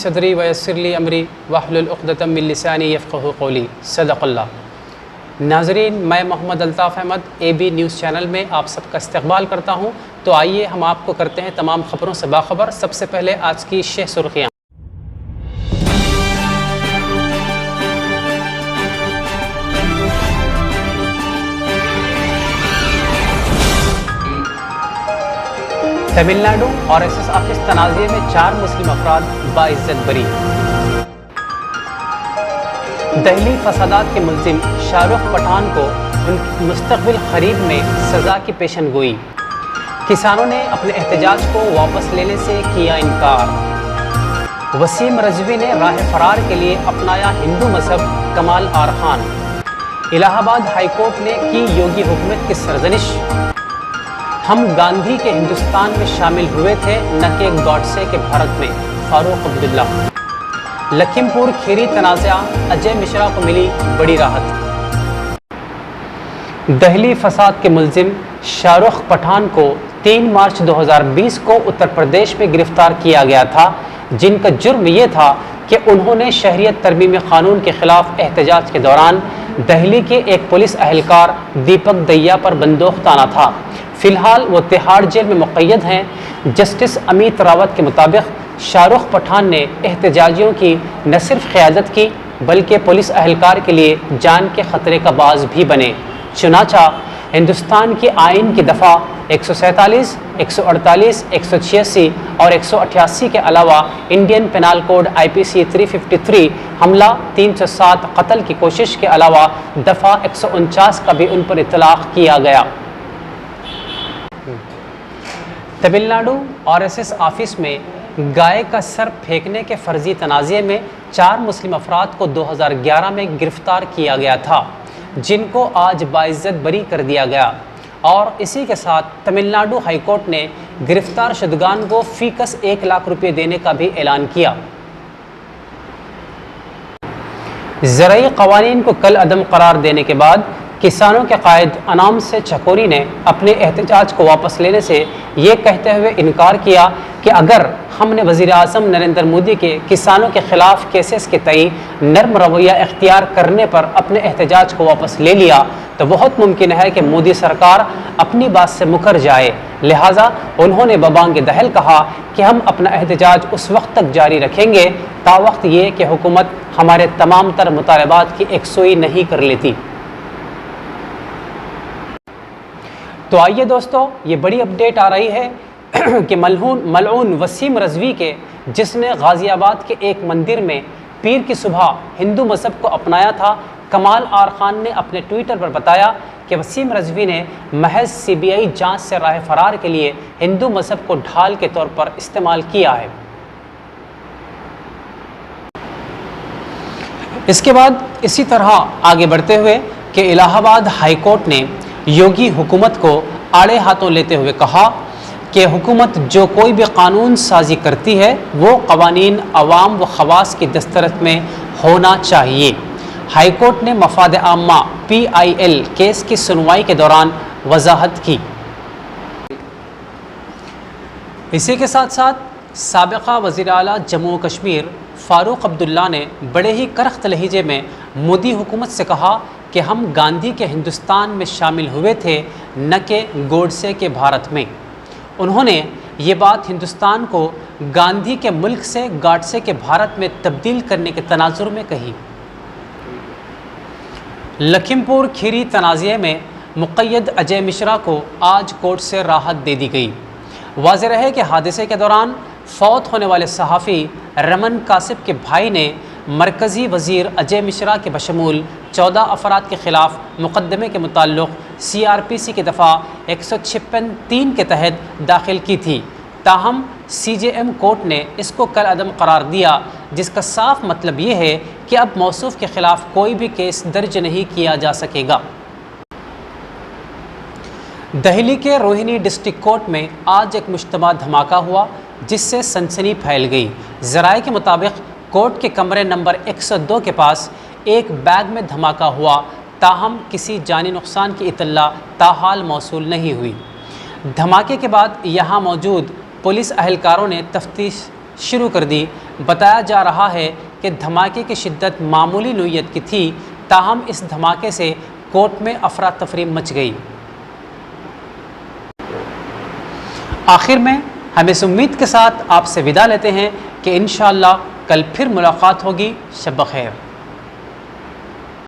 सदरी वयस्सिरली अमरी वहलुल उक़दतम मिन लिसानी यफ़क़हू क़ौली। सदक़ल्लाह। नाज़रीन, मैं Mohammad Altaf Ahmad AB news channel में आप सबका इस्तक़बाल करता हूँ। तो आइए हम आपको करते हैं तमाम ख़बरों से बाखबर। सबसे पहले आज की शेह सुर्ख़ियाँ। तमिलनाडु RSS ऑफिस तनाज़े में 4 मुस्लिम अफराद बाइज़्ज़त बरी। दहली फसादात के मुल्ज़िम शाहरुख पठान को उनकी मुस्तक़बिल क़रीब में सज़ा की पेशन गोई। किसानों ने अपने एहतजाज को वापस लेने से किया इनकार। वसीम रज़वी ने राह फ़रार के लिए अपनाया हिंदू मज़हब Kamal R Khan. Allahabad high court ने की योगी हुकूमत की सरज़निश। हम गांधी के हिंदुस्तान में शामिल हुए थे, न कि गॉडसे के भारत में, फारूक अब्दुल्ला। लखीमपुर खीरी तनाज़ा, अजय मिश्रा को मिली बड़ी राहत। दहली फसाद के मुल्ज़िम शाहरुख पठान को 3 मार्च 2020 को उत्तर प्रदेश में गिरफ्तार किया गया था, जिनका जुर्म ये था कि उन्होंने शहरियत तरमीमी क़ानून के ख़िलाफ़ एहतजाज के दौरान दहली के एक पुलिस अहलकार दीपक दहिया पर बंदूक ताना था। फ़िलहाल वो तिहाड़ जेल में मुक़य्यद हैं। जस्टिस अमित रावत के मुताबिक शाहरुख पठान ने एहतजाजियों की न सिर्फ क़यादत की, बल्कि पुलिस अहलकार के लिए जान के ख़तरे का बाज़ भी बने। चुनाचा हिंदुस्तान की आइन की दफ़ा 147, 148, 186 और 188 के अलावा इंडियन पेनल कोड IPC 353 हमला, 307 कत्ल की कोशिश के अलावा दफ़ा 149 का भी उन पर इतलाक़ किया गया। तमिलनाडु RSS ऑफिस में गाय का सर फेंकने के फर्जी तनाज़े में 4 मुस्लिम अफराद को 2011 में गिरफ्तार किया गया था, जिनको आज बाइज़्ज़त बरी कर दिया गया। और इसी के साथ तमिलनाडु हाई कोर्ट ने गिरफ्तार शुदगान को फ़ीकस 1 लाख रुपये देने का भी ऐलान किया। ज़रई क़वानीन को कल अदम करार देने के बाद किसानों के कायद अनाम से चकोरी ने अपने एहतजाज को वापस लेने से ये कहते हुए इनकार किया कि अगर हमने वज़ीर आज़म नरेंद्र मोदी के किसानों के ख़िलाफ़ केसेस के तई नर्म रवैया इख्तियार करने पर अपने एहतजाज को वापस ले लिया, तो बहुत मुमकिन है कि मोदी सरकार अपनी बात से मुकर जाए। लिहाजा उन्होंने बबांग दहल कहा कि हम अपना एहतजाज उस वक्त तक जारी रखेंगे तावक्त ये कि हुकूमत हमारे तमाम तर मुतालबात की एकसुई नहीं कर लेती। तो आइए दोस्तों, ये बड़ी अपडेट आ रही है कि मलऊन वसीम रज़वी के, जिसने गाज़ियाबाद के एक मंदिर में पीर की सुबह हिंदू मज़हब को अपनाया था, कमाल आर खान ने अपने ट्विटर पर बताया कि वसीम रज़वी ने महज CBI जांच से राह फ़रार के लिए हिंदू मज़हब को ढाल के तौर पर इस्तेमाल किया है। इसके बाद इसी तरह आगे बढ़ते हुए कि इलाहाबाद हाई कोर्ट ने योगी हुकूमत को आड़े हाथों लेते हुए कहा कि हुकूमत जो कोई भी कानून साजी करती है वो कवानीन अवाम व खवास की दस्तरस में होना चाहिए। हाई कोर्ट ने मफाद आम्मा PIL केस की सुनवाई के दौरान वजाहत की। इसी के साथ साथ साबिक़ा वज़ीर आला जम्मू कश्मीर फारूक अब्दुल्ला ने बड़े ही करख्त लहजे में मोदी हुकूमत से कहा कि हम गांधी के हिंदुस्तान में शामिल हुए थे, न कि गॉडसे के भारत में। उन्होंने ये बात हिंदुस्तान को गांधी के मुल्क से गॉडसे के भारत में तब्दील करने के तनाजुर में कही। लखीमपुर खीरी तनाज़े में मुक़य्यद अजय मिश्रा को आज कोर्ट से राहत दे दी गई। वाज़ेह रहे कि हादसे के दौरान फ़ौत होने वाले सहाफ़ी रमन कासिब के भाई ने मरकज़ी वज़ीर अजय मिश्रा के बशमूल 14 अफराद के ख़िलाफ़ मुक़दमे के मुताल्लिक़ CRPC की दफ़ा 156(3) के तहत दाखिल की थी। ताहम CJM कोर्ट ने इसको कल अदम करार दिया, जिसका साफ मतलब ये है कि अब मौसूफ़ के ख़िलाफ़ कोई भी केस दर्ज नहीं किया जा सकेगा। दहली के रोहिणी डिस्ट्रिक्ट कोर्ट में आज एक मुश्तबा धमाका हुआ, जिससे सनसनी फैल गई। ज़राए के मुताबिक कोर्ट के कमरे नंबर 102 के पास एक बैग में धमाका हुआ, ताहम किसी जानी नुकसान की इत्तला ताहाल मौसूल नहीं हुई। धमाके के बाद यहाँ मौजूद पुलिस अहलकारों ने तफ्तीश शुरू कर दी। बताया जा रहा है कि धमाके की शिद्दत मामूली नोयत की थी, ताहम इस धमाके से कोर्ट में अफरा तफरी मच गई। आखिर में हम इस उम्मीद के साथ आपसे विदा लेते हैं कि इंशाअल्लाह कल फिर मुलाकात होगी। शब ख़ैर।